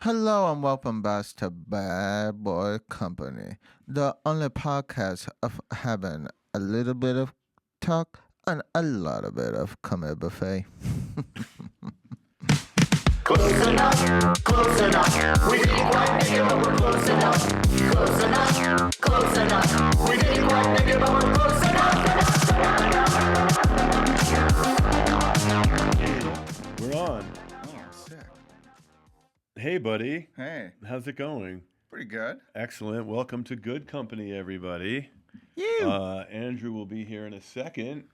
Hello and welcome back to Bad Boy Company, the only podcast of having a little bit of talk and a lot of bit of comer buffet. Close enough, close enough. We didn't quite make it, but we're close enough. Close enough, close enough. We didn't quite make it, but we're close enough. We're on. Oh, sick. Hey, buddy. Hey, How's it going? pretty good. Excellent. Welcome to Good Company, everybody. You. Andrew will be here in a second.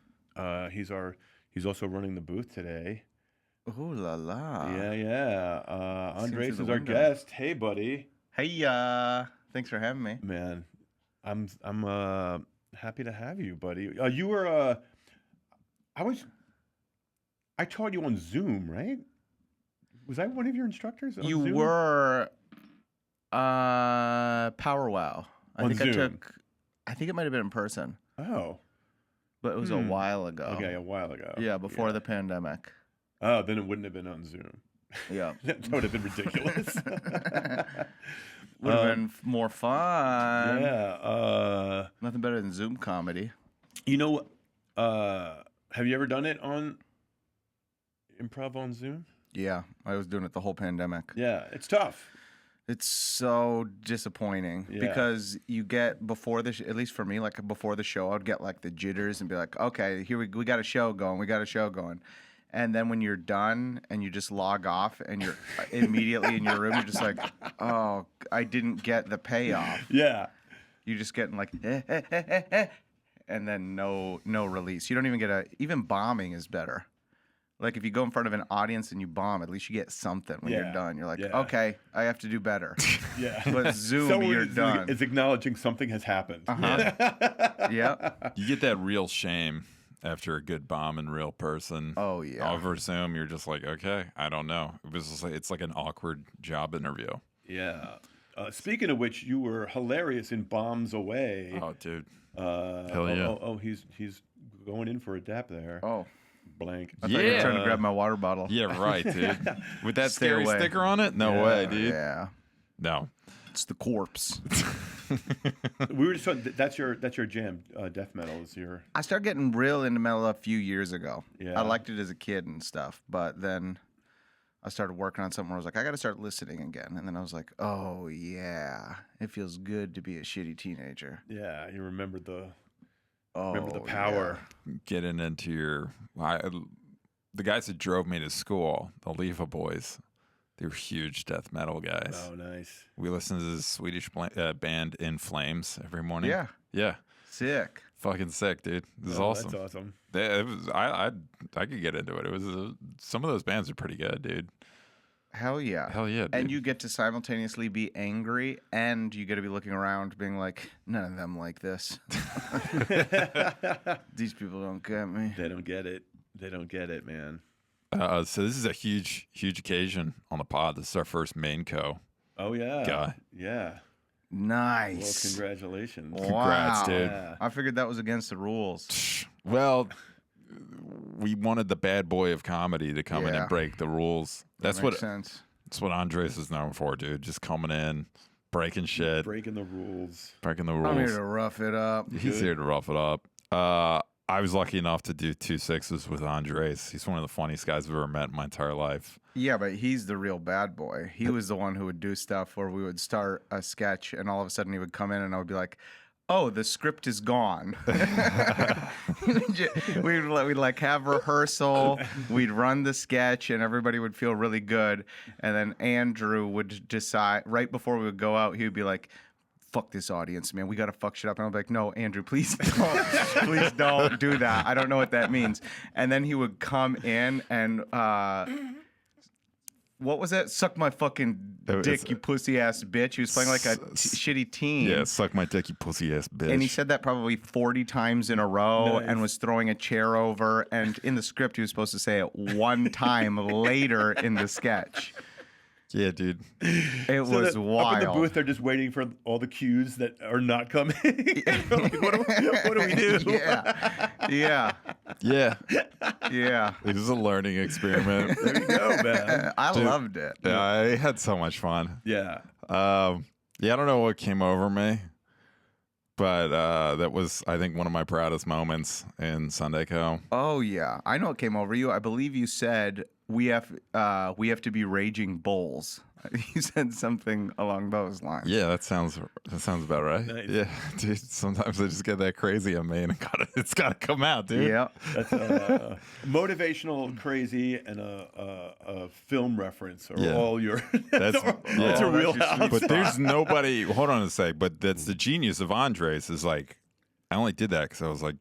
He's also running the booth today. Ooh la la. Yeah. Andres through is the our window. guest. Hey, buddy. Hey, thanks for having me. Man, I'm happy to have you, buddy. You were I taught you on Zoom, right? Was I one of your instructors on You Zoom? were Powwow. On Zoom. I think it might have been in person, Oh, but it was a while ago. okay, a while ago. Yeah, before the pandemic. Oh, then it wouldn't have been on Zoom. Yeah. That would have been ridiculous. Would have been more fun. Yeah. Nothing better than Zoom comedy. You know, have you ever done it on improv on Zoom? Yeah, I was doing it the whole pandemic. Yeah, it's tough. It's so disappointing Yeah. because you get before the at least for me, like before the show, I'd get like the jitters and be like, okay, here we got a show going. And then when you're done and you just log off and you're immediately in your room, you're just like, oh, I didn't get the payoff. Yeah. You're just getting like, and then no release. You don't even get even bombing is better. Like if you go in front of an audience and you bomb, at least you get something when you're Yeah. done. You're like, Yeah. okay, I have to do better. Yeah. But Zoom, Someone you're is, done. is acknowledging something has happened. Yeah. You get that real shame after a good bomb in real person. Oh yeah. Over Zoom, you're just like, okay, I don't know. It was just like, it's like an awkward job interview. Yeah. Speaking of which, you were hilarious in Bombs Away. Oh, dude. Hell yeah. He's going in for a dap there. Oh, Blank. I thought you were Yeah. trying to grab my water bottle. Yeah, right, dude. With that Stay scary away. sticker on it? No way, dude. Yeah. No. It's the corpse. We were just talking, that's your jam. Death metal is your. I started getting real into metal a few years ago. Yeah. I liked it as a kid and stuff, but then I started working on something where I was like, I got to start listening again. And then I was like, oh yeah, it feels good to be a shitty teenager. Yeah, you remember the Oh, power. Getting into your. The guys that drove me to school, the Leva boys, they were huge death metal guys. Oh, nice. We listened to this Swedish band In Flames every morning. Yeah. Yeah. Sick. Fucking sick, dude. This is Oh, awesome. That's awesome. It was I could get into it. It was some of those bands are pretty good, dude. Hell yeah. Hell yeah, dude. And you get to simultaneously be angry and you get to be looking around being like, none of them like this. These people don't get me. They don't get it. They don't get it, man. So this is a huge occasion on the pod. This is our first main co. Oh yeah. Guy. Yeah. Well, Nice. congratulations. Congrats, Wow. dude. Yeah. I figured that was against the rules. Well, we wanted the bad boy of comedy to come in Yeah. and break the rules. Makes sense. That's what Andres is known for, dude. Just coming in, breaking shit, Breaking the rules. breaking the I'm here rules. to rough it up. He's here to rough it up. I was lucky enough to do 2 6s with Andres. He's one of the funniest guys I've ever met in my entire life. Yeah, but he's the real bad boy. He was the one who would do stuff where we would start a sketch and all of a sudden he would come in and I would be like, oh, the script is gone. we'd like have rehearsal. We'd run the sketch and everybody would feel really good. And then Andrew would decide right before we would go out, he would be like, fuck this audience, man. We got to fuck shit up. And I'd be like, no, Andrew, please don't. Please don't do that. I don't know what that means. And then he would come in and what was that? Suck my fucking dick, you pussy ass bitch. He was playing like a shitty teen. Yeah, suck my dick, you pussy ass bitch. And he said that probably 40 times in a row Nice. and was throwing a chair over. And in the script, he was supposed to say it one time later in the sketch. Yeah, dude. It was Up in the wild. booth, they're just waiting for all the cues that are not coming. Like, what do we do? Yeah. Yeah, Yeah. it was a learning experiment. There you go, man. I loved it. Yeah, I had so much fun. Yeah. Yeah, I don't know what came over me, but that was, I think, one of my proudest moments in Sunday Co. Oh yeah, I know it came over you. I believe you said we have to be raging bulls. You said something along those lines. Yeah, that sounds about right. Nice. Yeah, dude. Sometimes I just get that crazy on me, and it's gotta come out, dude. Yeah. That's motivational, crazy, and a film reference are Yeah. all your. That's that's yeah. your wheelhouse. But there's nobody. Hold on a sec. But that's the genius of Andres. Is like, I only did that because I was like,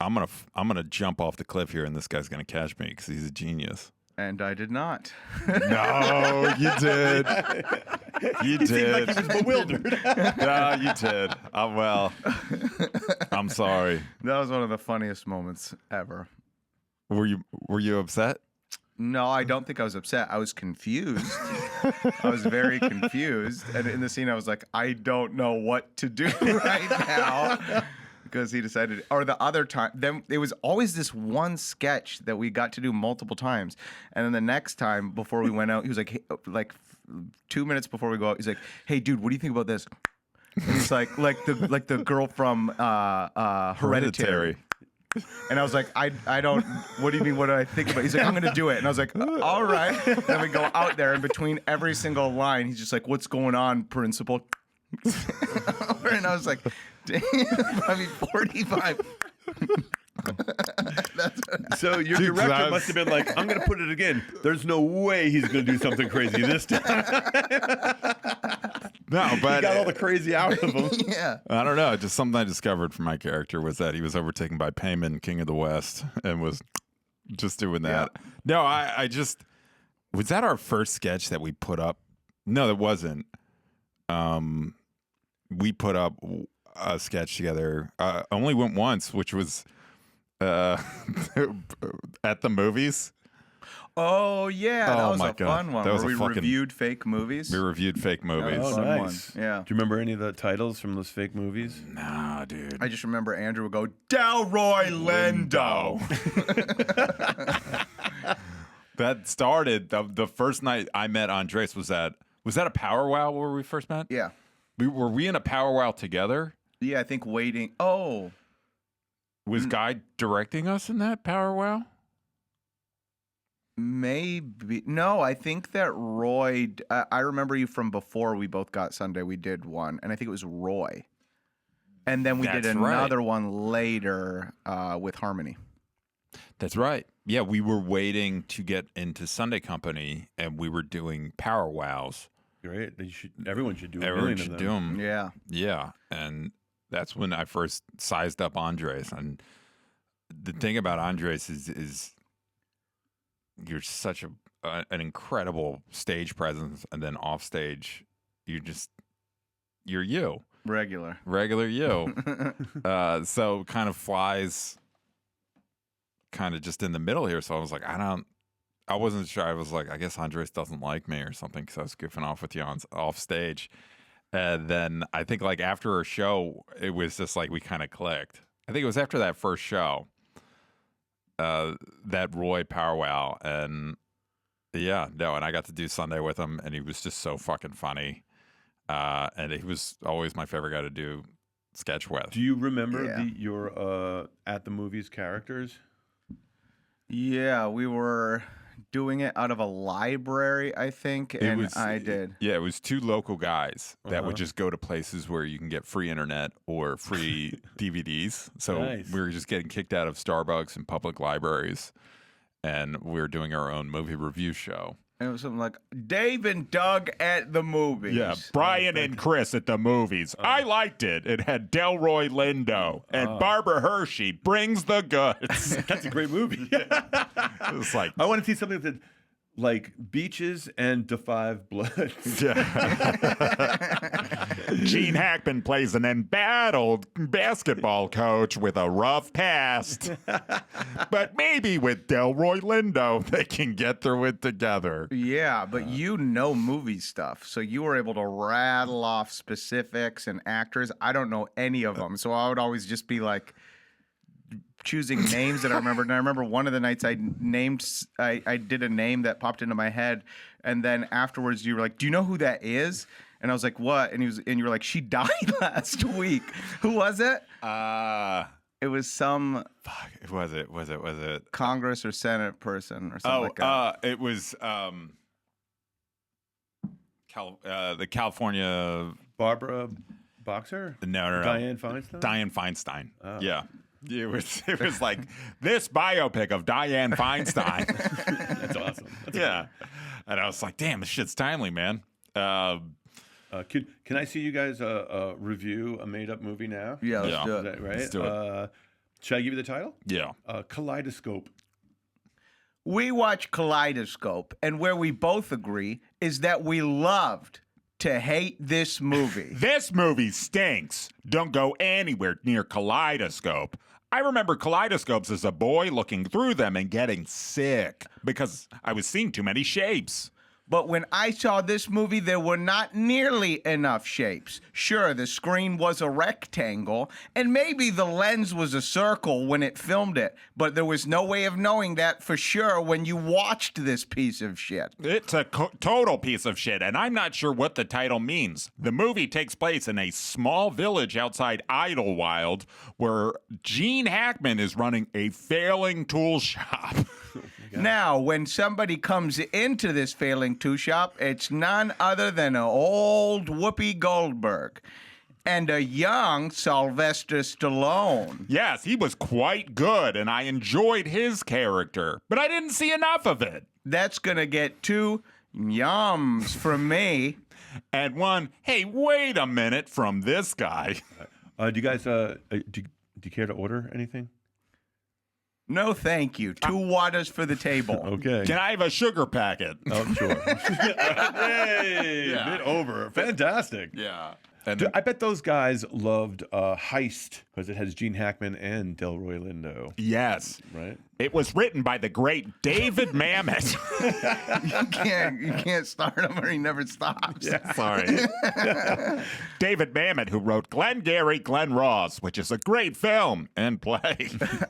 I'm gonna jump off the cliff here, and this guy's gonna catch me because he's a genius. And I did not. No, you did. You He seemed like did. he was bewildered. No, you did. Well, I'm sorry. That was one of the funniest moments ever. Were you upset? No, I don't think I was upset. I was confused. I was very confused. And in the scene, I was like, I don't know what to do right now. Because he decided, or the other time, then it was always this one sketch that we got to do multiple times. And then the next time before we went out, he was like, hey, like 2 minutes before we go out, he's like, hey, dude, what do you think about this? And he's like the girl from Hereditary. And I was like, I don't, what do you mean, what do I think about it? He's like, I'm going to do it. And I was like, all right. And then we go out there, and between every single line, he's just like, what's going on, principal? And I was like, damn, I mean, 45. So your Dude, director that's- must have been like, I'm going to put it again. There's no way he's going to do something crazy this time. No, He but got all the crazy out of him. Yeah. I don't know. Just something I discovered from my character was that he was overtaken by Payman, King of the West, and was just doing that. Yeah. No, I just was that our first sketch that we put up? No, it wasn't. We put up a sketch together. I only went once, which was at the movies. Oh, yeah. That Oh, was my a God. fun one That was where a we fucking- reviewed fake movies. We reviewed fake movies. Oh, Fun nice. one. Yeah. Do you remember any of the titles from those fake movies? Nah, dude. I just remember Andrew would go, Delroy Lindo. That started the first night I met Andres. Was that a powwow where we first met? Yeah. Were we in a powwow together? Yeah, I think waiting. Oh, Was Guy directing us in that powwow? maybe. No, I think that Roy, I remember you from before we both got Sunday. We did one, and I think it was Roy. And then we did That's right. another one later with Harmony. That's right. Yeah, we were waiting to get into Sunday Company, and we were doing powwows. Great. Everyone should do a Everyone million should of do them. them. Yeah. Yeah, and that's when I first sized up Andres. And the thing about Andres is you're such an incredible stage presence, and then off stage, you're you, regular you. So kind of flies, kind of just in the middle here. So I was like, I wasn't sure. I was like, I guess Andres doesn't like me or something because I was goofing off with you off stage. And then I think like after a show, it was just like we kind of clicked. I think it was after that first show, that Roy powwow, and yeah, no, and I got to do Sunday with him, and he was just so fucking funny. And he was always my favorite guy to do sketch with. Do you remember Yeah. your at the movies characters? Yeah, we were doing it out of a library, I think, and I did. Yeah, it was two local guys that Uh-huh. would just go to places where you can get free internet or free DVDs. So Nice. we were just getting kicked out of Starbucks and public libraries, and we were doing our own movie review show. And it was something like Dave and Doug at the movies. Brian and Chris at the movies. I liked it. It had Delroy Lindo and Barbara Hershey brings the goods. That's a great movie. It was like, I want to see something that like Beaches and Defy Blood. Gene Hackman plays an embattled basketball coach with a rough past. But maybe with Delroy Lindo, they can get through it together. Yeah, but you know movie stuff, so you were able to rattle off specifics and actors. I don't know any of them, so I would always just be like choosing names that I remembered. And I remember one of the nights I did a name that popped into my head, and then afterwards you were like, "Do you know who that is?" And I was like, "What?" And you were like, "She died last week." Who was it? It was some Was it Congress or Senate person or something like that. it was the California Barbara Boxer? no. Dianne Feinstein? Dianne Feinstein. Oh. Yeah. It was like this biopic of Dianne Feinstein. That's awesome. That's Yeah. And I was like, damn, this shit's timely, man. Can I see you guys review a made-up movie now? Yeah, let's Yeah. do Is it. that right? Let's do it. Should I give you the title? Yeah. Kaleidoscope. We watch Kaleidoscope, and where we both agree is that we loved to hate this movie. This movie stinks. Don't go anywhere near Kaleidoscope. I remember kaleidoscopes as a boy looking through them and getting sick because I was seeing too many shapes. But when I saw this movie, there were not nearly enough shapes. Sure, the screen was a rectangle, and maybe the lens was a circle when it filmed it, but there was no way of knowing that for sure when you watched this piece of shit. It's a total piece of shit, and I'm not sure what the title means. The movie takes place in a small village outside Idlewild where Gene Hackman is running a failing tool shop. Now, when somebody comes into this failing tool shop, it's none other than an old Whoopi Goldberg and a young Sylvester Stallone. Yes, he was quite good, and I enjoyed his character, but I didn't see enough of it. That's going to get 2 yums from me. And one, hey, wait a minute, from this guy. Do you guys do you care to order anything? No, thank you. 2 waters for the table. Okay. Can I have a sugar packet? Oh, sure. Hey, Yeah. bit over. Fantastic. Yeah. And Dude, I bet those guys loved Heist because it has Gene Hackman and Delroy Lindo, yes, right? it was written by the great David Mamet. You can't start him or he never stops. Sorry. David Mamet, who wrote Glengarry Glen Ross, which is a great film and play.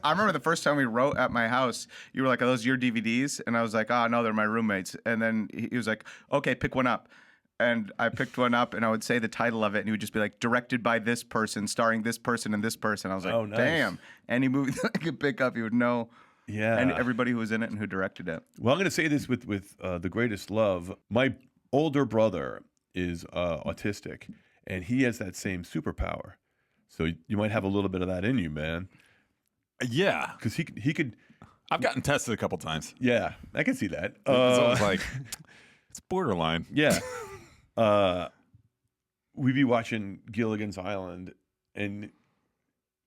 I remember the first time we wrote at my house, you were like, "Are those your DVDs?" And I was like, "Oh, no, they're my roommates." And then he was like, "Okay, pick one up." And I picked one up, and I would say the title of it, and he would just be like, "Directed by this person, starring this person and this person." I was like, Oh, nice. "Damn!" Any movie that I could pick up, he would know, Yeah. and everybody who was in it and who directed it. Well, I'm going to say this with the greatest love. My older brother is autistic, and he has that same superpower. So you might have a little bit of that in you, man. Yeah. Because he could. I've gotten tested a couple times. Yeah, I can see that. It's almost like, it's borderline. Yeah. We'd be watching Gilligan's Island, and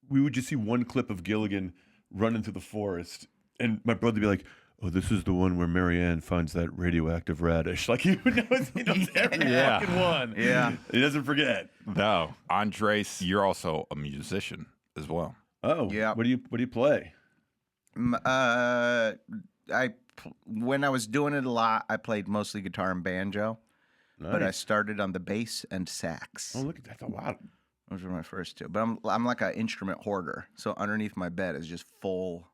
we would just see one clip of Gilligan running through the forest, and my brother would be like, "Oh, this is the one where Marianne finds that radioactive radish." Like he knows every Yeah. fucking one. Yeah. He doesn't forget. No. Andres, you're also a musician as well. Oh, Yeah. What do you play? When I was doing it a lot, I played mostly guitar and banjo, but I Nice. started on the bass and sax. Oh, look at that! That's a lot. Those were my first 2. But I'm like an instrument hoarder, so underneath my bed is just full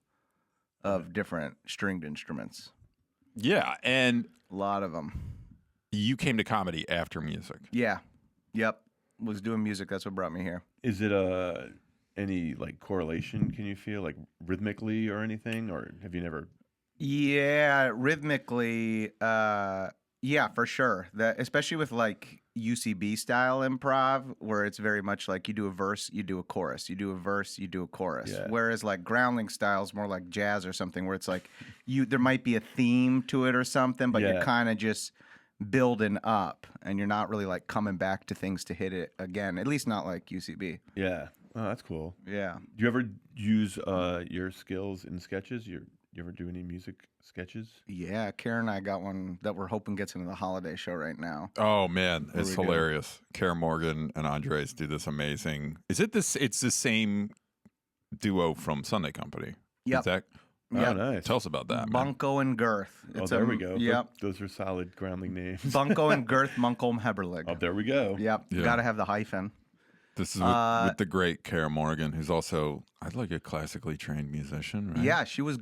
of different stringed instruments. Yeah. And A lot of them. you came to comedy after music. Yeah. Yep. Was doing music. That's what brought me here. Is it any like correlation? Can you feel like rhythmically or anything, or have you never? Yeah, rhythmically, yeah, for sure. That especially with like UCB style improv, where it's very much like you do a verse, you do a chorus, you do a verse, you do a chorus. Yeah. Whereas like Groundling style is more like jazz or something, where it's like there might be a theme to it or something, but you're Yeah. kind of just building up, and you're not really like coming back to things to hit it again. At least not like UCB. Yeah. Oh, that's cool. Yeah. Do you ever use your skills in sketches? You ever do any music sketches? Yeah, Karen and I got one that we're hoping gets into the holiday show right now. Oh man, it's we go. hilarious. Karen Morgan and Andres do this amazing. Is it this? It's the same duo from Sunday Company. Yep. Is that, Yeah. Oh, nice. tell us about that. man. Bunko and Girth. Oh, there we go. Yep. Those are solid groundling names. Bunko and Girth Munkholm Heberlig. Oh, there we go. Yep. Yeah. Got to have the hyphen. This is with the great Kara Morgan, who's also, I'd like a classically trained musician, right? Yeah, she was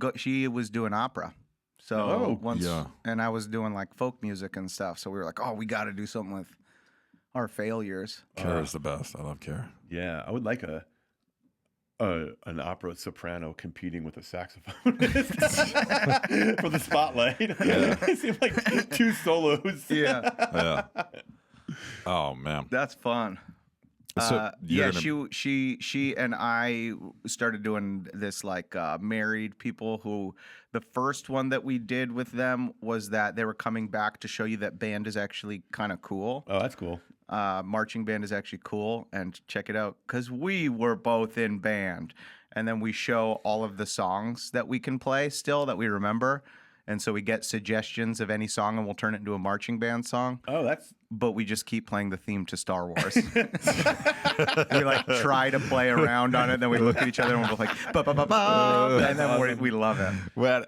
doing opera. So Oh, and I was doing like folk music and stuff. So we were like, oh, we got to do something with our failures. Kara's the best. I love Kara. Yeah, I would like an opera soprano competing with a saxophonist for the spotlight. It seemed like 2 solos. Yeah, Yeah. Oh man. that's fun. So you're gonna- She and I started doing this like married people who the first one that we did with them was that they were coming back to show you that band is actually kind of cool. Oh, that's cool. Marching band is actually cool, and check it out because we were both in band, and then we show all of the songs that we can play still that we remember, and so we get suggestions of any song and we'll turn it into a marching band song. Oh, that's But we just keep playing the theme to Star Wars. We like try to play around on it, then we look at each other and we're both like, ba ba ba ba, and then we love it. Well,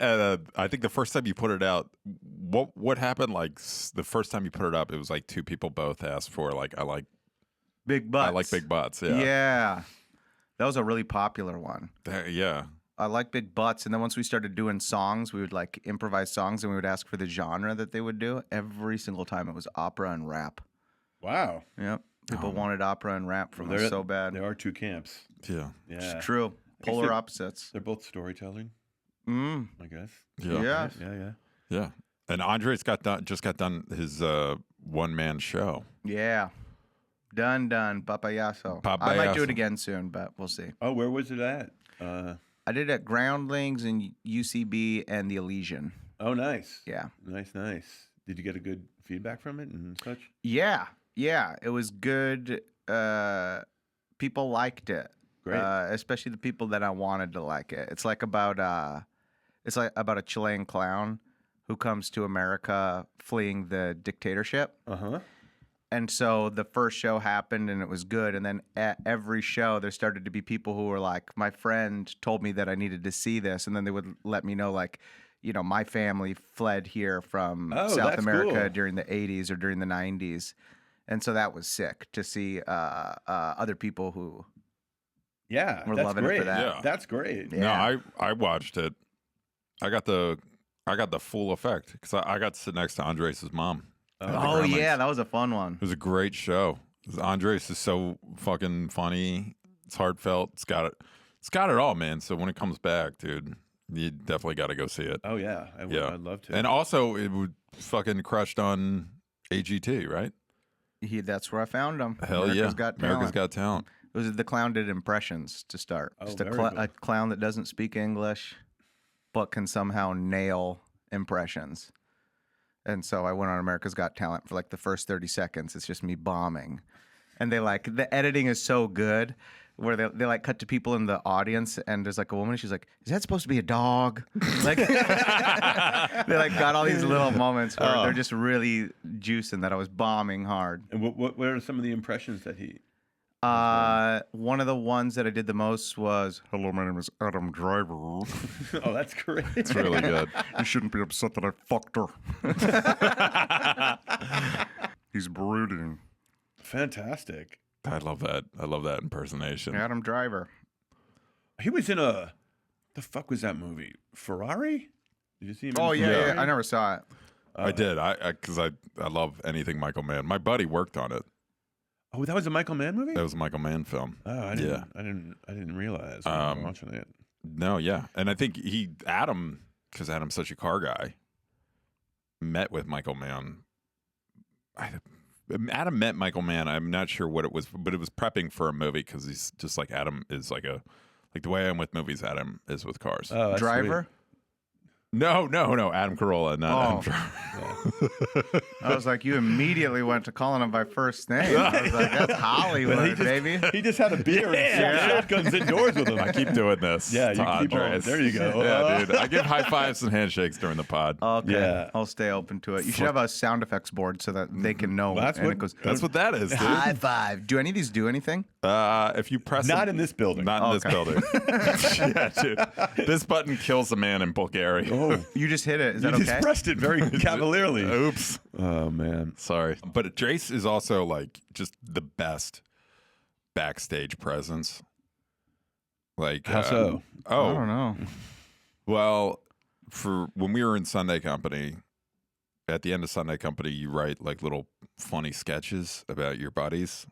I think the first time you put it out, what happened? Like the first time you put it up, it was like 2 people both asked for like, I like Big butts. I like big butts. Yeah. Yeah. That was a really popular one. Yeah. I like big butts. And then once we started doing songs, we would like improvise songs and we would ask for the genre that they would do. Every single time it was opera and rap. wow. Yep. People wanted opera and rap from us so bad. There are 2 camps. Yeah. Yeah, It's true. guess Polar they're- opposites. They're both storytelling, Mm. I guess. Yeah. Yeah. Yeah. Yeah. And Andre's just got done his one-man show. Yeah. Done. Papayaso. I might do Papayaso. it again soon, but we'll see. Oh, where was it at? I did it at Groundlings and UCB and the Elysian. Oh, nice. Yeah. Nice. Did you get a good feedback from it and such? Yeah. It was good. People liked it. Great. Especially the people that I wanted to like it. It's like about a Chilean clown who comes to America fleeing the dictatorship. Uh-huh. And so the first show happened and it was good. And then at every show, there started to be people who were like, my friend told me that I needed to see this. And then they would let me know, like, you know, my family fled here from South that's America cool. during the 80s or during the 90s. And so that was sick to see other people who Yeah, We're that's loving it for great. that. Yeah. That's great. Yeah. No, I watched it. I got the full effect because I got to sit next to Andres' mom. Oh, Groundlings. yeah, that was a fun one. It was a great show. Andres is so fucking funny. It's heartfelt. It's got it all, man. So when it comes back, dude, you definitely got to go see it. Oh yeah, I would, Yeah. I'd love to. And also, it would fucking crushed on AGT, right? That's where I found him. Hell America's yeah, Got America's Talent. Got Talent. It was the clown did impressions to start. Oh, Just very a good. clown that doesn't speak English, but can somehow nail impressions. And so I went on America's Got Talent for like the first 30 seconds. It's just me bombing. And they like, the editing is so good where they like cut to people in the audience and there's like a woman and she's like, is that supposed to be a dog? Like, they like got all these little moments where they're just really juicing that I was bombing hard. And what are some of the impressions that he? One of the ones that I did the most was, hello, my name is Adam Driver. Oh, that's great. It's really good. You shouldn't be upset that I fucked her. He's brooding. Fantastic. I love that. I love that impersonation. Adam Driver. He was in the fuck was that movie? Ferrari? Did you see him? Oh, in yeah, Ferrari? yeah. I never saw it. I did. Because I love anything Michael Mann. My buddy worked on it. Oh, that was a Michael Mann movie. That was a Michael Mann film. Oh, I didn't realize. I was watching it. No, yeah. And I think Adam, because Adam's such a car guy, met with Michael Mann. Adam met Michael Mann. I'm not sure what it was, but it was prepping for a movie because he's just like Adam is like the way I'm with movies, Adam is with cars. Oh, that's Driver? No. Adam Carolla, not Adam Driver. I was like, you immediately went to calling him by first name. I was like, that's Hollywood, baby. sweet. He just had a beer and shotguns indoors with him. I keep doing this. Yeah, to you keep on. Andres. There you go. Yeah, dude. I give high fives and handshakes during the pod. Okay, Yeah. I'll stay open to it. You should have a sound effects board so that they can know. That's and what- it goes, That's what that is, dude. high five. Do any of these do anything? If you press Not it- in this building. Not in this building. Yeah, dude. This button kills a man in Bulgaria. Oh, You just hit it. Is you that just okay? pressed it very cavalierly. Oops. Oh man. Sorry. But Drace is also like just the best backstage presence. Like How so? I don't know. Well, for when we were in Sunday Company, at the end of Sunday Company, you write like little funny sketches about your buddies,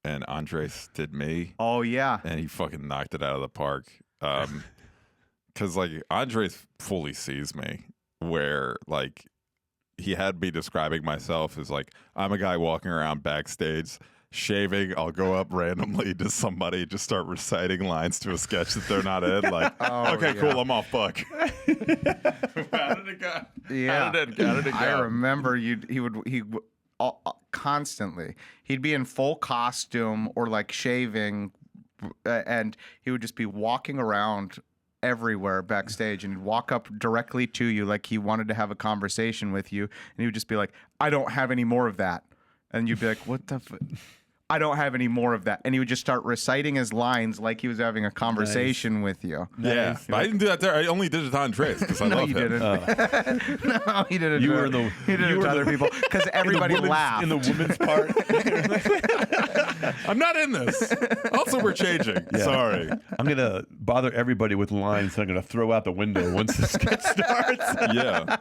and Andres did me, Oh yeah. and he fucking knocked it out of the park. Because like Andres fully sees me, where like he had me describing myself as like I'm a guy walking around backstage. Shaving, I'll go up randomly to somebody, just start reciting lines to a sketch that they're not in. Like, okay, cool, I'm off book. How did it go? Yeah. How did it go? I remember he would constantly. He'd be in full costume or like shaving, and he would just be walking around everywhere backstage, and he'd walk up directly to you like he wanted to have a conversation with you, and he would just be like, "I don't have any more of that," and you'd be like, "What the?" I don't have any more of that. And he would just start reciting his lines like he was having a conversation with you. Yeah, but I didn't do that there. I only did it to Andres because I No, love you him. didn't. No, he did it. You to, were in the- he did you it were to the- other people because everybody laughed. in the women's part. I'm not in this. Also, we're changing. Yeah. Sorry. I'm gonna bother everybody with lines that I'm gonna throw out the window once the sketch starts. Yeah.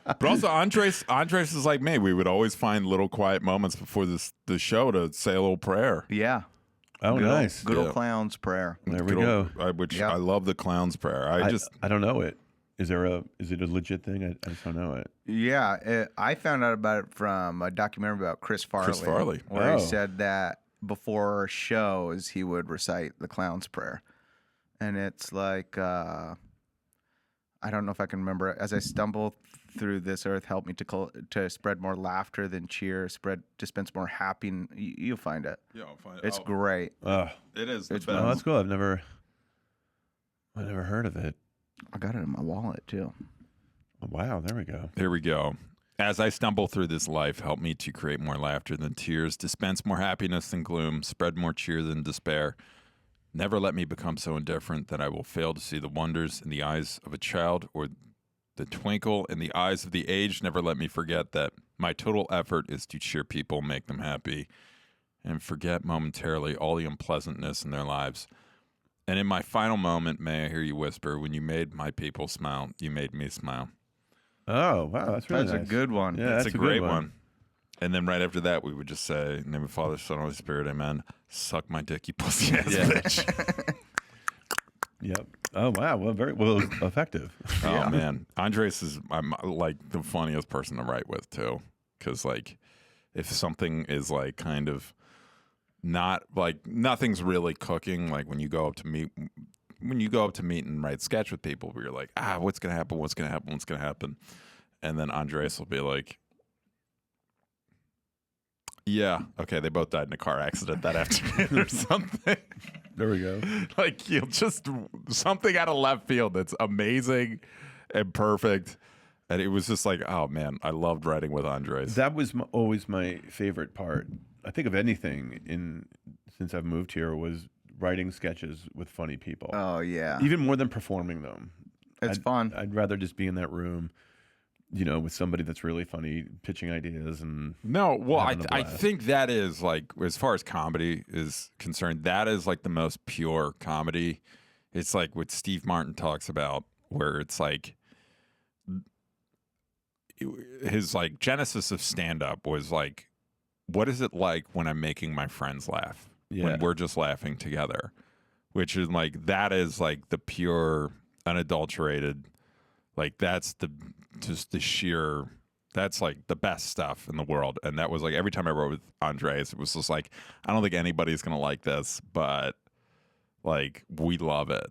But also, Andres is like me. We would always find little quiet moments before the show to say a little prayer. Yeah. Oh, Good nice. Good old Yeah. clown's prayer. There we Good go. old- which Yeah. I love the clown's prayer. I don't know it. Is it a legit thing? I just don't know it. Yeah, I found out about it from a documentary about Chris Farley. Chris Farley. Where Oh. he said that before shows he would recite the clown's prayer. And it's like, I don't know if I can remember it. As I stumble through this earth, help me to spread more laughter than cheer, dispense more happiness. You'll find it. Yeah, I'll find It's great. It is. It's Oh, that's cool. I've never heard of it. I got it in my wallet too. Oh, wow, there we go. Here we go. As I stumble through this life, help me to create more laughter than tears, dispense more happiness than gloom, spread more cheer than despair. Never let me become so indifferent that I will fail to see the wonders in the eyes of a child or the twinkle in the eyes of the aged. Never let me forget that my total effort is to cheer people, make them happy, and forget momentarily all the unpleasantness in their lives. And in my final moment, may I hear you whisper, when you made my people smile, you made me smile. Oh, wow, that's really That's a nice. good one. Yeah, That's that's a a good great one. one. And then right after that, we would just say, in the name of Father, Son, Holy Spirit, amen. Suck my dick, you pussy ass Yeah. bitch. Yep. Oh, wow. Well, very well effective. Oh, man. Andres is I'm like the funniest person to write with, too. Because, like, if something is, like, kind of not, like, nothing's really cooking, like, when you go up to meet and write sketch with people, where you're like, what's going to happen? What's going to happen? What's going to happen? And then Andres will be like, yeah, okay, they both died in a car accident that afternoon or something. There we go. Like, you'll just something out of left field that's amazing and perfect. And it was just like, oh man, I loved writing with Andres. That was always my favorite part. I think of anything since I've moved here was writing sketches with funny people. Oh yeah. Even more than performing them. It's fun. I'd rather just be in that room, with somebody that's really funny, pitching ideas and No, well, having a I blast. think that is like, as far as comedy is concerned, that is like the most pure comedy. It's like what Steve Martin talks about, where it's like his like genesis of stand up was like, what is it like when I'm making my friends laugh? Yeah. When we're just laughing together, which is like, that is like the pure, unadulterated, like that's just the sheer, that's like the best stuff in the world. And that was like, every time I wrote with Andres, it was just like, I don't think anybody's going to like this, but like, we love it.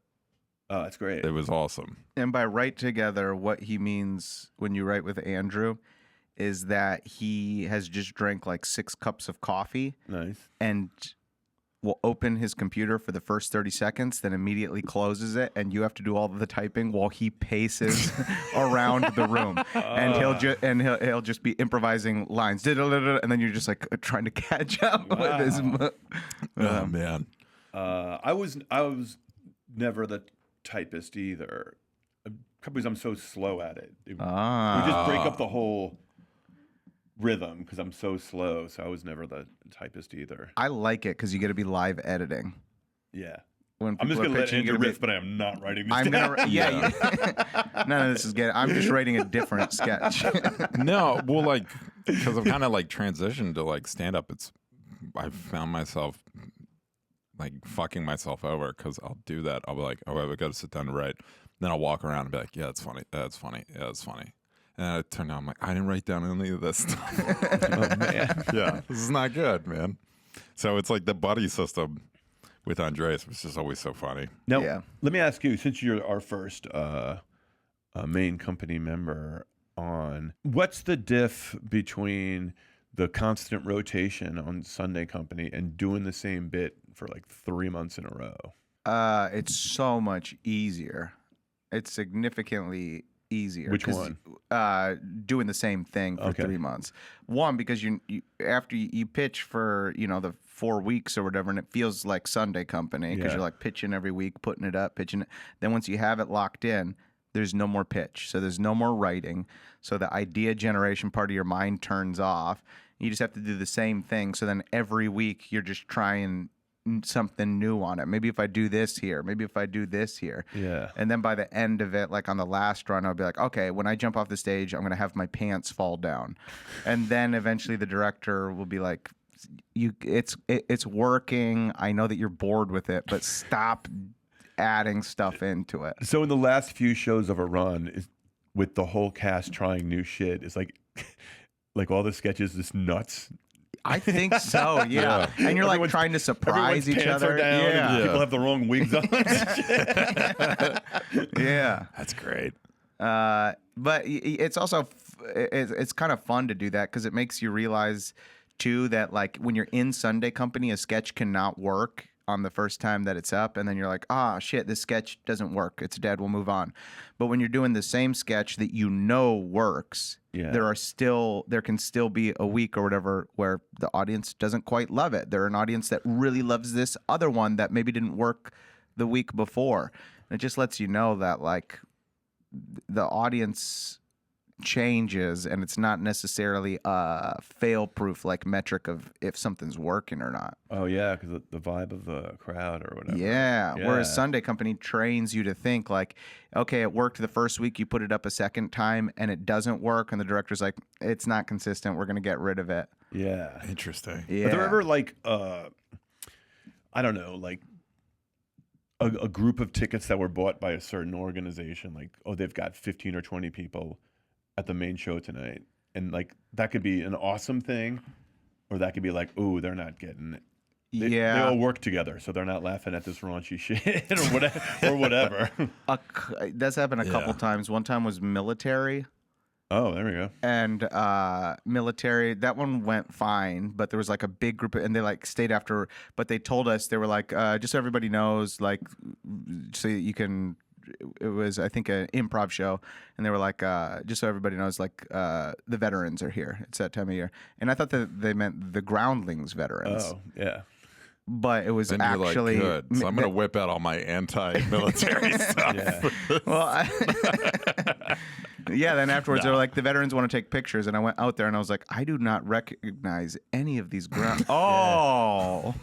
oh, that's great. It was awesome. And by write together, what he means when you write with Andrew is that he has just drank like 6 cups of coffee Nice. and will open his computer for the first 30 seconds, then immediately closes it, and you have to do all the typing while he paces around the room. And he'll just be improvising lines, and then you're just like trying to catch up with his. Oh man. I was never the typist either. Because I'm so slow at it. We just break up the whole rhythm because I'm so slow. So I was never the typist either. I like it because you get to be live editing. Yeah. When I'm just people going are to let pitching, Andrew you gotta riff, but I am not writing this I'm down. gonna, yeah. None of this is getting. I'm just writing a different sketch. No, well, like, because I've kind of like transitioned to like stand up. I found myself like fucking myself over because I'll do that. I'll be like, oh, I've got to sit down to write. Then I'll walk around and be like, yeah, it's funny. Yeah, it's funny. Yeah, it's funny. And I turn down, I'm like, I didn't write down any of this stuff. Oh, man. Yeah, this is not good, man. So it's like the buddy system with Andreas was just always so funny. Now, Yeah. let me ask you, since you're our first main company member on, what's the diff between the constant rotation on Sunday Company and doing the same bit for like 3 months in a row? It's so much easier. It's significantly easier. Which 'cause, one? Doing the same thing for Okay. 3 months. One, because you after you pitch for the 4 weeks or whatever, and it feels like Sunday Company because Yeah. you're like pitching every week, putting it up, pitching it. Then once you have it locked in, there's no more pitch, so there's no more writing. So the idea generation part of your mind turns off. You just have to do the same thing. So then every week you're just trying something new on it. Maybe if I do this here, maybe if I do this here. Yeah. And then by the end of it, like on the last run, I'll be like, okay, when I jump off the stage, I'm going to have my pants fall down. And then eventually the director will be like, it's working. I know that you're bored with it, but stop adding stuff into it. So in the last few shows of a run, with the whole cast trying new shit, it's like, like all the sketches, just nuts. I think so, yeah. And you're like Everyone's- trying to surprise each pants other. are down, and Yeah. people have the wrong wigs on. Yeah. That's great. But it's also it's kind of fun to do that because it makes you realize too that like when you're in Sunday Company, a sketch cannot work on the first time that it's up, and then you're like, ah, shit, this sketch doesn't work. It's dead. We'll move on. But when you're doing the same sketch that you know works, Yeah. there can still be a week or whatever where the audience doesn't quite love it. They're an audience that really loves this other one that maybe didn't work the week before. And it just lets you know that like the audience changes, and it's not necessarily a fail-proof like metric of if something's working or not. Oh yeah, because the vibe of the crowd or whatever. Yeah. Whereas Yeah. Sunday Company trains you to think like, okay, it worked the first week, you put it up a second time and it doesn't work, and the director's like, it's not consistent, we're gonna get rid of it. Yeah. Interesting. Yeah. Are there ever like I don't know, like a group of tickets that were bought by a certain organization, like, oh, they've got 15 or 20 people at the main show tonight, and like that could be an awesome thing, or that could be like, oh, they're not getting it. They all work together, so they're not laughing at this raunchy shit or whatever. That's happened a couple Yeah. times. One time was military. Oh, there we go. And military, that one went fine, but there was like a big group, and they like stayed after. But they told us, they were like, just so everybody knows, like, so you can. It was, I think, an improv show, and they were like, just so everybody knows, like, the veterans are here. It's that time of year, and I thought that they meant the Groundlings veterans, Oh, yeah. but it was Then you're actually like, good. So I'm going to whip out all my anti-military stuff. Yeah. Well, yeah, then afterwards they were like, the veterans want to take pictures, and I went out there and I was like, I do not recognize any of these ground. Oh,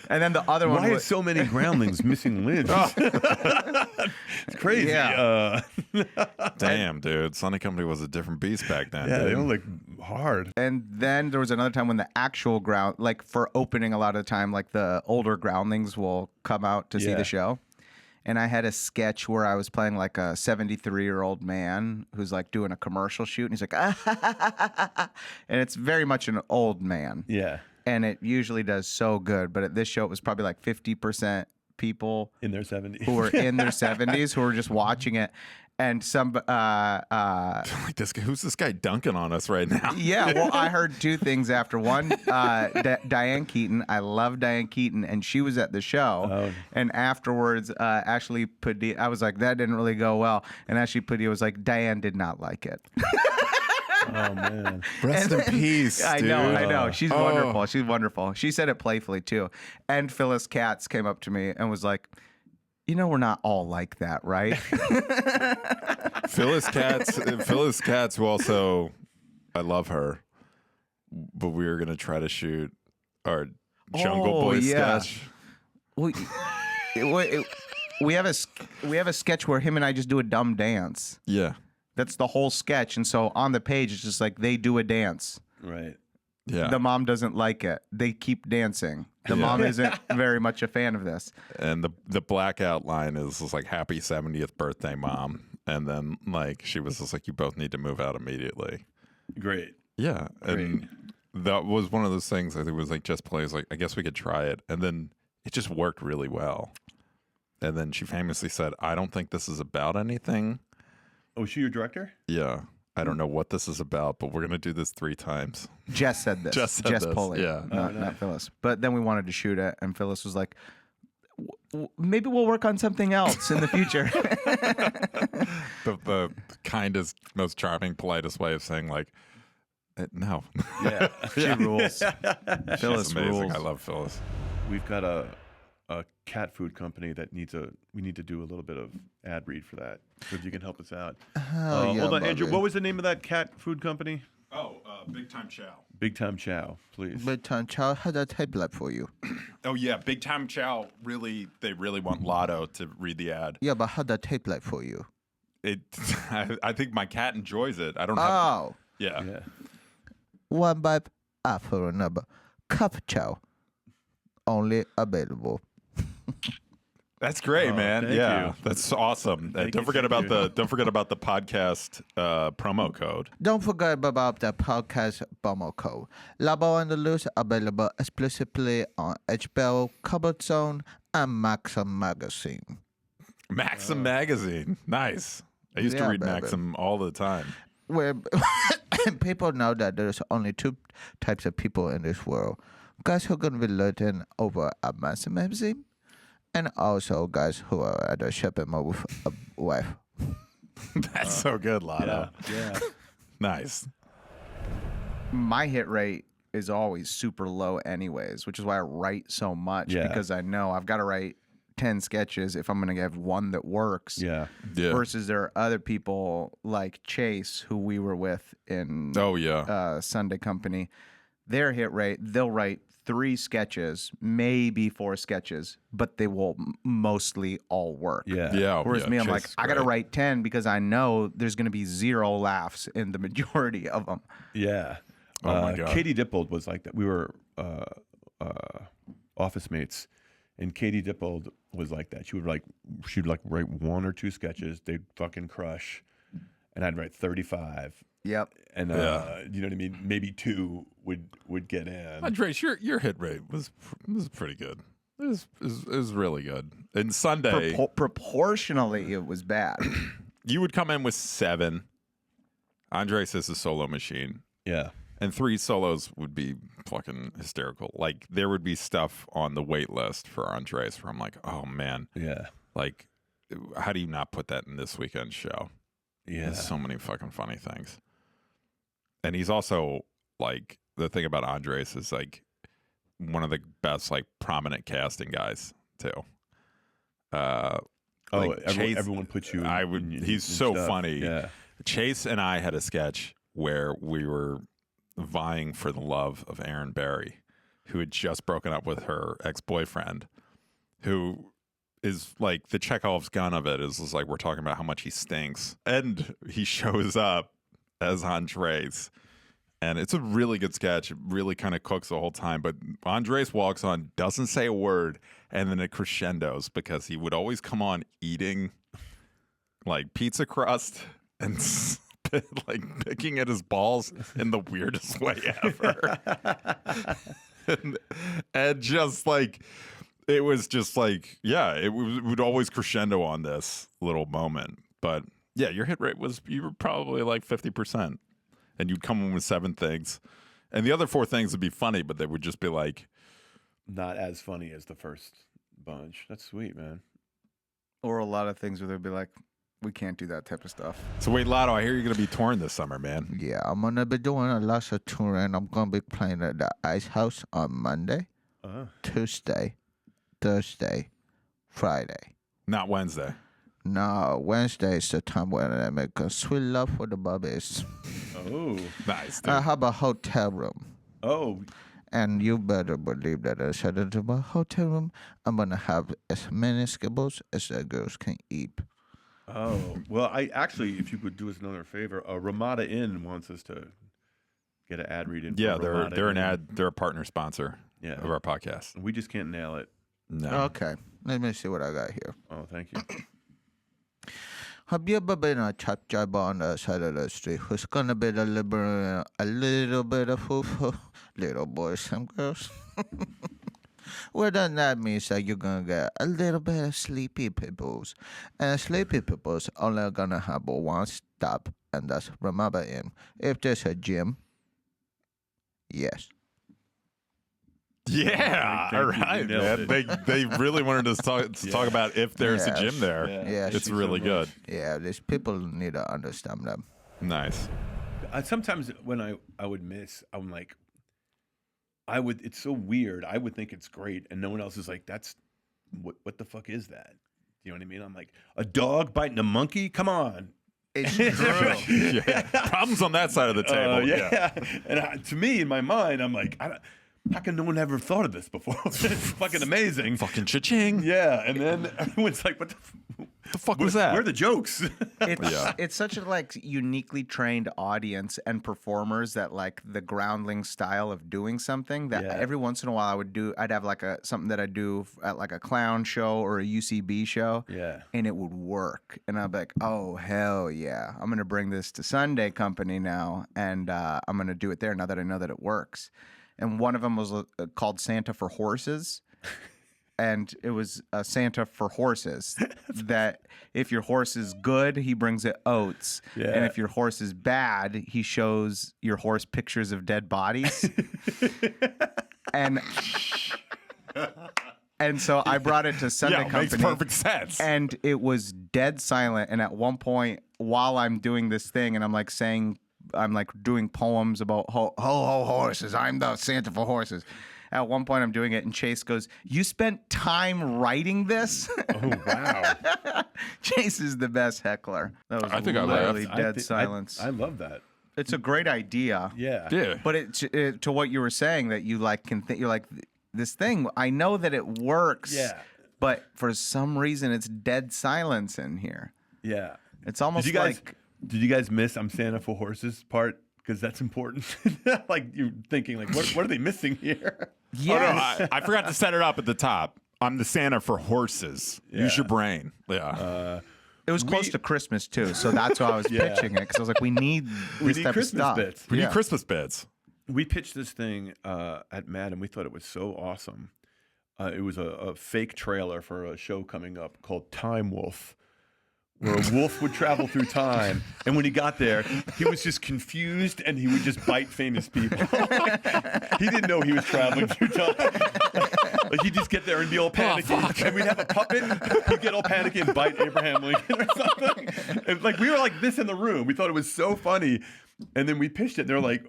and then the other one Why are was, so many groundlings missing limbs? It's crazy. Yeah. Damn, dude. Sunday Company was a different beast back then. Yeah, dude. they don't look hard. and then there was another time when the actual ground, like for opening, a lot of the time, like the older groundlings will come out to see Yeah. the show. And I had a sketch where I was playing like a 73-year-old man who's like doing a commercial shoot, and he's like, and it's very much an old man. Yeah. And it usually does so good. But at this show, it was probably like 50% people In their 70s. who were in their 70s who were just watching it. And some, Like this guy, who's this guy dunking on us right now? yeah, well, I heard two things after. One, Diane Keaton. I love Diane Keaton, and she was at the show. Oh. And afterwards, Ashley Padilla, I was like, that didn't really go well. And Ashley Padilla was like, Diane did not like it. Oh, man. Rest in peace, I dude. know. She's Oh. wonderful. She's wonderful. She said it playfully too. And Phyllis Katz came up to me and was like, You know we're not all like that, right? Phyllis Katz, who also, I love her, but we were gonna try to shoot our Jungle Boy sketch. Well, we have a sketch where him and I just do a dumb dance. Yeah, That's the whole sketch, and so on the page it's just like they do a dance. Right. yeah. The mom doesn't like it. They keep dancing. The mom isn't very much a fan of this. And the blackout line is like "Happy 70th birthday, Mom," and then like she was just like, "You both need to move out immediately." Great. Yeah, and that was one of those things. I think it was like just plays like I guess we could try it, and then it just worked really well. And then she famously said, "I don't think this is about anything." Oh, is she your director? Yeah. I don't know what this is about, but we're going to do this 3 times. Jess said this. Jess said this, Pulley, yeah. not Phyllis. But then we wanted to shoot it, and Phyllis was like, maybe we'll work on something else in the future. The kindest, most charming, politest way of saying like, no. Yeah. She rules. Phyllis She's amazing. rules. I love Phyllis. We've got a cat food company that we need to do a little bit of ad read for that. So if you can help us out. yeah, hold on, Andrew. buddy. What was the name of that cat food company? Oh, Big Time Chow. Big Time Chow, please. But Chow had a tape lab for you. Oh, yeah. Big Time Chow, they really want Lotto to read the ad. Yeah, but had a tape lab for you. I think my cat enjoys it. I don't have. Oh. Yeah. Yeah. One bite after another. Cup chow. Only available. That's great, man. thank Yeah, you. that's awesome. Don't forget about the podcast promo code. Don't forget about the podcast promo code. Labo and the Loose available exclusively on HBO, Comfort Zone, and Maxim Magazine. Maxim magazine, nice. I used to Yeah, read baby. Maxim all the time. Where people know that there's only 2 types of people in this world. Guys who are going to be looking over a Maxim magazine, and also guys who are at a shopping mall with a wife. That's so good, Lotto. Yeah. Nice. My hit rate is always super low anyways, which is why I write so much, Yeah. because I know I've got to write 10 sketches if I'm going to have one that works. Yeah. Yeah. Versus there are other people like Chase, who we were with in Oh yeah. Sunday Company. Their hit rate, they'll write 3 sketches, maybe 4 sketches, but they will mostly all work. Yeah. Yeah. Whereas yeah, me, I'm Chase like, is I got to great. write 10 because I know there's going to be 0 laughs in the majority of them. Yeah. Oh, my God. Katie Dippold was like that. We were office mates, and Katie Dippold was like that. She'd write 1 or 2 sketches. They'd fucking crush, and I'd write 35. Yep. And Yeah. you know what I mean? Maybe 2 would get in. Andres, your hit rate was pretty good. It was really good. And Sunday, Proportionally, it was bad. you would come in with 7. Andres is a solo machine. Yeah. And 3 solos would be fucking hysterical. Like there would be stuff on the wait list for Andres where I'm like, oh man, Yeah. like how do you not put that in this weekend's show? Yeah. There's so many fucking funny things. And he's also like, the thing about Andres is like one of the best like prominent casting guys too. Everyone puts you. He's so stuff. funny. Yeah. Chase and I had a sketch where we were vying for the love of Erin Barry, who had just broken up with her ex-boyfriend, who is like the Chekhov's gun of it is like we're talking about how much he stinks. And he shows up as Andres. And it's a really good sketch. It really kind of cooks the whole time. But Andres walks on, doesn't say a word, and then it crescendos because he would always come on eating like pizza crust and like picking at his balls in the weirdest way ever. and just like, it was just like, yeah, it would always crescendo on this little moment. But yeah, your hit rate you were probably like 50%. And you'd come in with 7 things. And the other 4 things would be funny, but they would just be like, Not as funny as the first bunch. That's sweet, man. Or a lot of things where they'd be like, we can't do that type of stuff. so wait, Lotto, I hear you're going to be touring this summer, man. Yeah, I'm going to be doing a lot of touring. I'm going to be playing at the Ice House on Monday, Tuesday, Thursday, Friday. Not Wednesday. No, Wednesday is the time when I make a sweet love for the bubbies. Oh. Nice. I Dude. have a hotel room. Oh. And you better believe that I said into my hotel room, I'm going to have as many skibbles as the girls can eat. Oh. Well, I actually, if you could do us another favor, Ramada Inn wants us to get an ad read in. Yeah, for Ramada they're an Inn. ad. They're a partner sponsor Yeah. of our podcast. We just can't nail it. No. Okay, let me see what I got here. Oh, thank you. Have you ever been a chop job on the side of the street who's gonna be a little bit of food for little boys and girls? Well, then that means that you're gonna get a little bit of sleepy peoples. And sleepy peoples only gonna have one stop, and that's Ramada Inn. If there's a gym, yes. Yeah, Thank all you. You right, nailed man. They really wanted us to talk about if there's Yes. a gym there. Yes. It's really good. Yeah, these people need to understand them. Nice. Sometimes when I would miss, I'm like, it's so weird. I would think it's great, and no one else is like, that's what the fuck is that? You know what I mean? I'm like, a dog biting a monkey? Come on. It's true. Yeah. Problems on that side of the table. Yeah. And to me, in my mind, I'm like, how can no one ever thought of this before? It's fucking amazing. Fucking cha-ching. Yeah, and then everyone's like, what The fuck was that? Where are the jokes? It's such a like uniquely trained audience and performers that like the Groundlings style of doing something that Yeah. every once in a while I'd have like something that I do at like a clown show or a UCB show. Yeah. And it would work. And I'd be like, oh hell yeah. I'm gonna bring this to Sunday Company now and I'm gonna do it there now that I know that it works. And one of them was called Santa for Horses. And it was a Santa for horses. That if your horse is good, he brings it oats. Yeah. And if your horse is bad, he shows your horse pictures of dead bodies. and so I brought it to Sunday Yeah, Company. makes perfect sense. And it was dead silent. And at one point, while I'm doing this thing, and I'm like doing poems about ho horses. I'm the Santa for horses. At one point, I'm doing it, and Chase goes, "You spent time writing this?" Oh, wow. Chase is the best heckler. That was I think I literally laughed. dead silence. I love that. It's a great idea. Yeah. Yeah. But it to what you were saying that you like can think you're like this thing. I know that it works. Yeah. But for some reason, it's dead silence in here. Yeah. It's almost Did you guys miss I'm Santa for Horses part? Because that's important. Like you're thinking, like, what are they missing here? Oh, no, I forgot to set it up at the top. I'm the Santa for horses. Use Yeah. your brain. Yeah. It was close to Christmas too, so that's why I was Yeah. pitching it because I was like, we need this need type Christmas of stuff. bits. we Yeah. need Christmas bits. We pitched this thing at Mad, and we thought it was so awesome. It was a fake trailer for a show coming up called Time Wolf, where a wolf would travel through time, and when he got there, he was just confused, and he would just bite famous people. He didn't know he was traveling through time. Like he'd just get there and be all panicky, and we'd have a puppet. He'd get all panicky and bite Abraham Lincoln or something. And like we were like this in the room. We thought it was so funny, and then we pitched it. And they're like,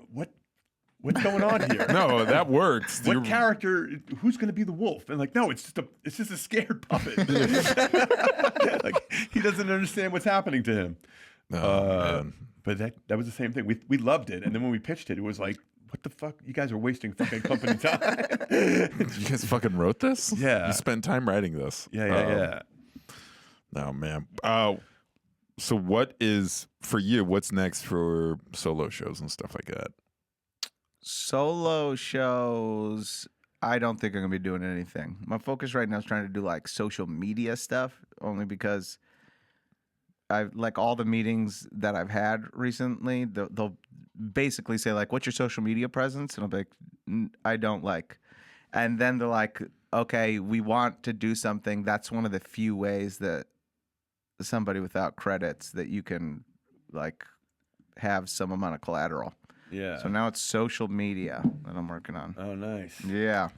What's going on here? No, that works. What You're- character? Who's going to be the wolf? And like, no, it's just a scared puppet. Like he doesn't understand what's happening to him. Oh, man. But that was the same thing. We loved it, and then when we pitched it, it was like, what the fuck? You guys are wasting fucking company time. You guys fucking wrote this? Yeah. You spent time writing this. Yeah. No, man. So what is, for you, what's next for solo shows and stuff like that? Solo shows, I don't think I'm gonna be doing anything. My focus right now is trying to do like social media stuff, only because I like all the meetings that I've had recently. They'll basically say like, "What's your social media presence?" And I'll be like, "I don't like." And then they're like, "Okay, we want to do something." That's one of the few ways that somebody without credits that you can like have some amount of collateral. Yeah. So now it's social media that I'm working on. Oh, nice. Yeah.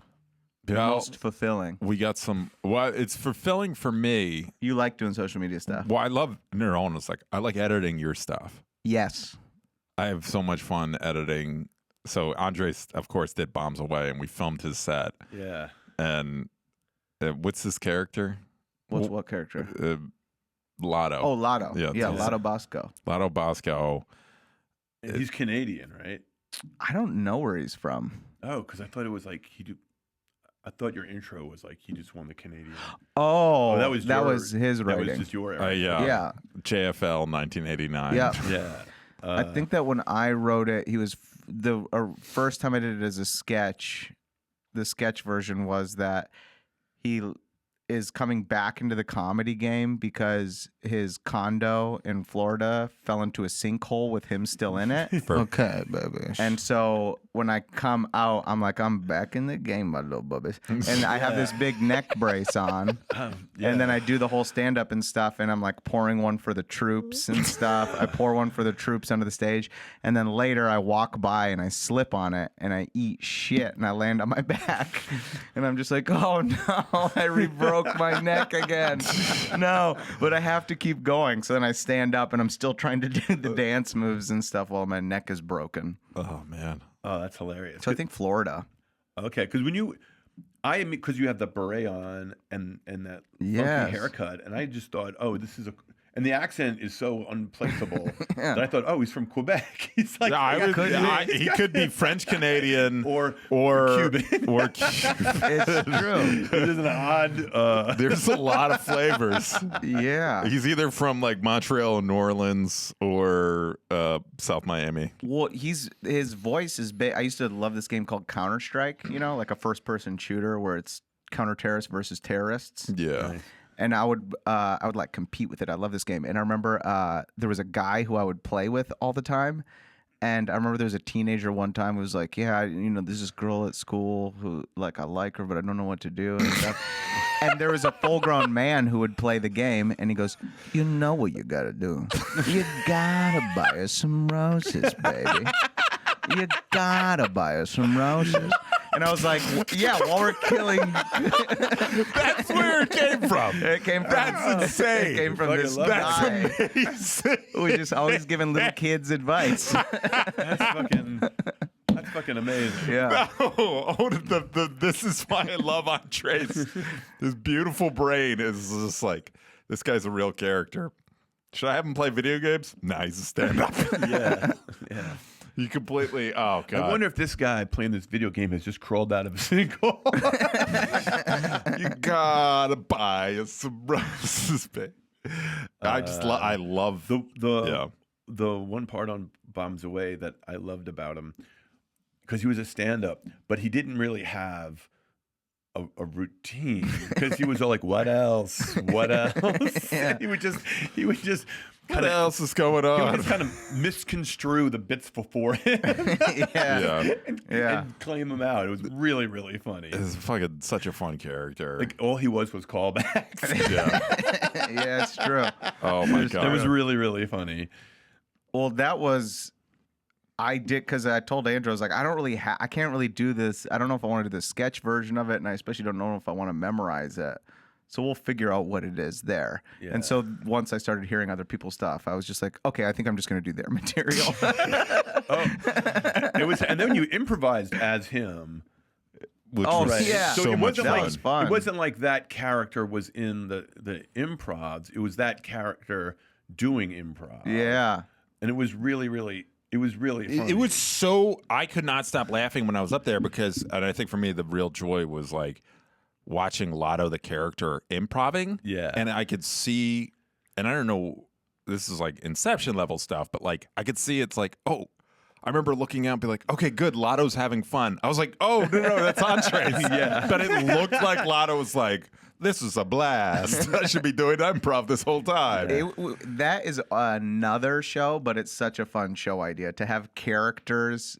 Yeah, Most fulfilling. we got some. Well, it's fulfilling for me. You like doing social media stuff? Well, I love Neuronals. Like, I like editing your stuff. Yes. I have so much fun editing. So Andres, of course, did Bombs Away, and we filmed his set. Yeah. And what's his character? What character? Lotto. Oh, Lotto. Yeah, Yeah, it's- Lotto Bosco. Lotto Bosco. And he's Canadian, right? I don't know where he's from. Oh, because I thought it was like I thought your intro was like he just won the Canadian. Oh, that was his That writing. was just your Yeah. Yeah. JFL 1989. Yeah. yeah. I think that when I wrote it, he was the first time I did it as a sketch. The sketch version was that he is coming back into the comedy game because his condo in Florida fell into a sinkhole with him still in it. Okay, baby. And so when I come out, I'm like, I'm back in the game, my little bubbies. And I have this big neck brace on. And then I do the whole stand up and stuff. And I'm like pouring one for the troops and stuff. I pour one for the troops under the stage. And then later I walk by and I slip on it and I eat shit and I land on my back. And I'm just like, oh no, I broke my neck again. No, but I have to keep going. So then I stand up and I'm still trying to do the dance moves and stuff while my neck is broken. Oh man. Oh, that's hilarious. So I think Florida. Okay, because because you have the beret on and that Yes. funky haircut, and I just thought, oh, this is and the accent is so unplaceable Yeah. that I thought, oh, he's from Quebec. He's like, He could be French Canadian or Cuban. Or It's true. There's an odd. There's a lot of flavors. Yeah. He's either from like Montreal or New Orleans or South Miami. Well, his voice is I used to love this game called Counter-Strike, like a first-person shooter where it's counter-terrorists versus terrorists. Yeah. And I would like compete with it. I love this game. And I remember there was a guy who I would play with all the time. And I remember there was a teenager one time who was like, yeah, there's this girl at school who like I like her, but I don't know what to do and stuff. And there was a full-grown man who would play the game, and he goes, you know what you gotta do. You gotta buy us some roses, baby. You gotta buy us some roses. And I was like, yeah, while we're killing. That's where it came from. It came from. That's insane. It came from Fucking this love guy Amazing. who just always giving little kids advice. That's fucking amazing. Yeah. This is why I love Andres. His beautiful brain is just like, this guy's a real character. Should I have him play video games? Nah, he's a stand-up. Yeah. He completely, oh, God. I wonder if this guy playing this video game has just crawled out of a sinkhole. You gotta buy us some roses, babe. I love the one part on Bombs Away that I loved about him, because he was a stand-up, but he didn't really have a routine, because he was all like, what else? What else? Yeah. He would just what else is going he would on? just kind of misconstrue the bits before him Yeah. and claim them out. It was really, really funny. It's fucking such a fun character. Like all he was callbacks. Yeah. Yeah, it's true. Oh my God. It was really, really funny. Well, that was. I did because I told Andrew, I was like, I can't really do this. I don't know if I want to do the sketch version of it, and I especially don't know if I want to memorize it. So we'll figure out what it is there. Yeah. And so once I started hearing other people's stuff, I was just like, okay, I think I'm just going to do their material. And then you improvised as him. Which Oh, was yeah. So so it much wasn't That like, was fun. It wasn't like that character was in the improvs. It was that character doing improv. Yeah. And it was really, really, funny. It was so, I could not stop laughing when I was up there because, and I think for me, the real joy was like watching Lotto, the character, improving. Yeah. And I could see, and I don't know, this is like Inception level stuff, but like I could see it's like, oh, I remember looking out and be like, okay, good, Lotto's having fun. I was like, oh, no, that's Andres. Yeah. But it looked like Lotto was like, this is a blast. I should be doing improv this whole time. That is another show, but it's such a fun show idea to have characters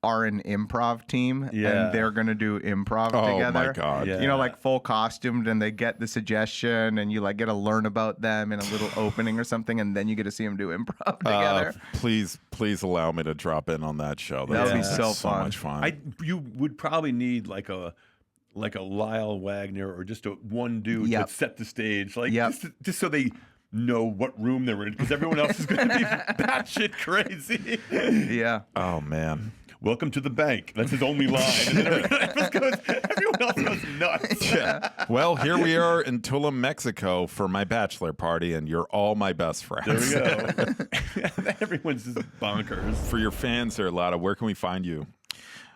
are an improv team Yeah. and they're going to do improv Oh, together. my God. Yeah. Like full costumed, and they get the suggestion and you like get to learn about them in a little opening or something, and then you get to see them do improv together. Please allow me to drop in on that show. That would be Yeah. so fun. much fun. You would probably need like a Lyle Wagner or just one dude Yep. to set the stage, like Yep. just so they know what room they're in, because everyone else is going to be batshit crazy. Yeah. Oh man. welcome to the bank. That's his only line. And then everyone else goes nuts. Yeah. Well, here we are in Tulum, Mexico for my bachelor party, and you're all my best friends. There we go. Everyone's just bonkers. For your fans there, Lada, where can we find you?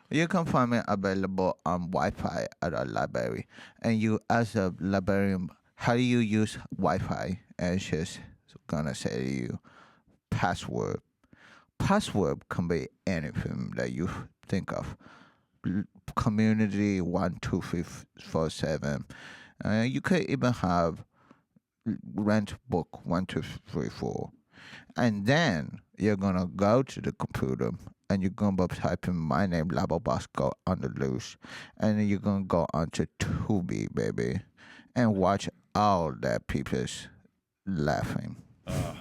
You can find me available on Wi-Fi at a library. And you, as a librarian, how do you use Wi-Fi? And she's gonna say to you, password. Password can be anything that you think of. Community 12347. You could even have rent book 1234. And then you're gonna go to the computer and you're gonna type in my name, Labo Bosco, on the loose, and then you're gonna go onto Tubi, baby, and watch all that people's laughing.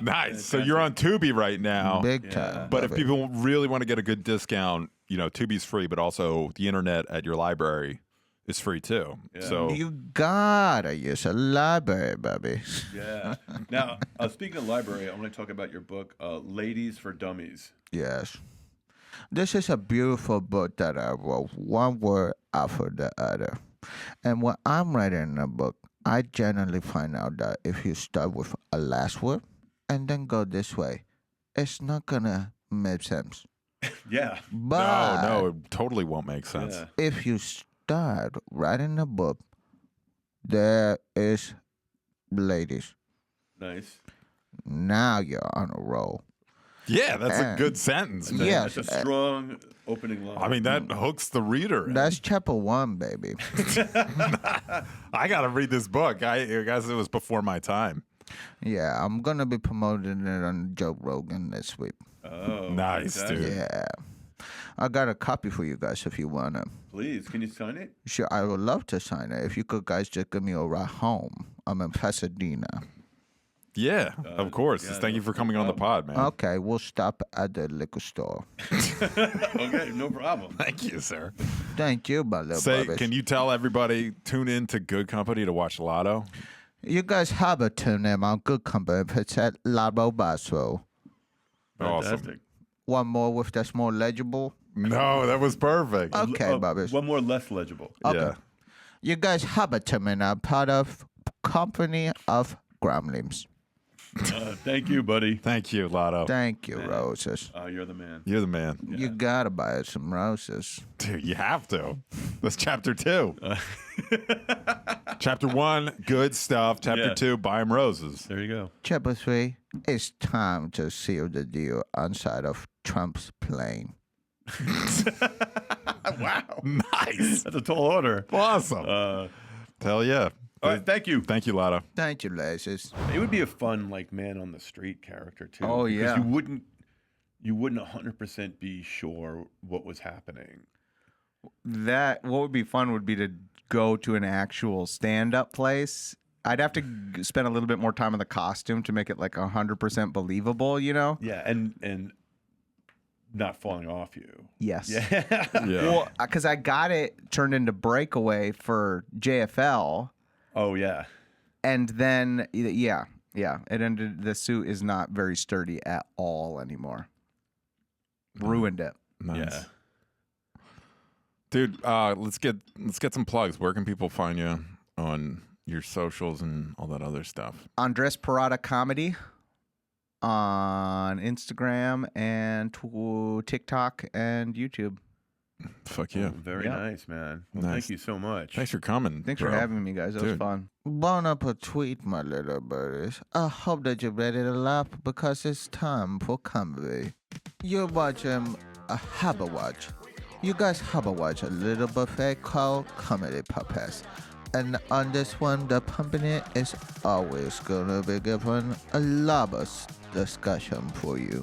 Nice. So you're on Tubi right now. Big time. But if baby. people really want to get a good discount, Tubi's free, but also the internet at your library is free too. So You gotta use a library, baby. Yeah. Now, speaking of library, I want to talk about your book, Ladies for Dummies. Yes. This is a beautiful book that I wrote, one word after the other. And when I'm writing a book, I generally find out that if you start with a last word and then go this way, it's not gonna make sense. Yeah. But no, it totally won't make sense. Yeah. if you start writing a book, there is ladies. Nice. Now you're on a roll. Yeah, that's a good sentence, man. Yeah. That's a strong opening line. I mean, that hooks the reader. That's chapter 1, baby. I got to read this book. I guess it was before my time. Yeah, I'm gonna be promoting it on Joe Rogan this week. Oh, Nice, fantastic. dude. Yeah. I got a copy for you guys if you wanna. Please, can you sign it? Sure, I would love to sign it. If you could guys just give me a ride home. I'm in Pasadena. Yeah, of course. yeah, Thank you for coming on the pod, man. Okay, we'll stop at the liquor store. Okay, no problem. Thank you, sir. Thank you, my little Say, babies. can you tell everybody tune in to Good Company to watch Lotto? You guys have a tune in on Good Company. It's at Labo Basso. Awesome. Fantastic. One more with that's more legible. No, that was perfect. Okay, babies. One more less legible. Okay. Yeah. You guys have a tune in. I'm part of Company of Groundlings. Thank you, buddy. Thank you, Lotto. Thank you, Roses. You're the man. You're the man. You gotta buy some roses. Dude, you have to. That's chapter 2. Chapter 1, good stuff. Chapter Yeah. 2, buy 'em roses. There you go. Chapter 3, it's time to seal the deal outside of Trump's plane. Wow. Nice. That's a tall order. Awesome. Hell yeah. All right, thank you. Thank you, Lotto. Thank you, ladies. It would be a fun, man on the street character too. Oh, because yeah. you wouldn't 100% be sure what was happening. What would be fun would be to go to an actual stand-up place. I'd have to spend a little bit more time on the costume to make it like 100% believable, Yeah, and not falling off you. Yes. Yeah. Yeah. Well, because I got it turned into Breakaway for JFL, Oh yeah. and then it ended. The suit is not very sturdy at all anymore. Ruined it. Nice. Yeah. Dude, let's get some plugs. Where can people find you on your socials and all that other stuff? Andres Parada Comedy on Instagram and TikTok and YouTube. Fuck yeah. Very Yeah. nice, man. Well, Nice. thank you so much. Thanks for coming. Thanks bro. for having me, guys. That was Dude. fun. Bon appetit, my little birdies. I hope that you're ready to laugh because it's time for comedy. You're watching a Haba Watch. You guys Haba Watch a little buffet called Comedy Puppets. And on this one, the company is always gonna be giving a lot of discussion for you.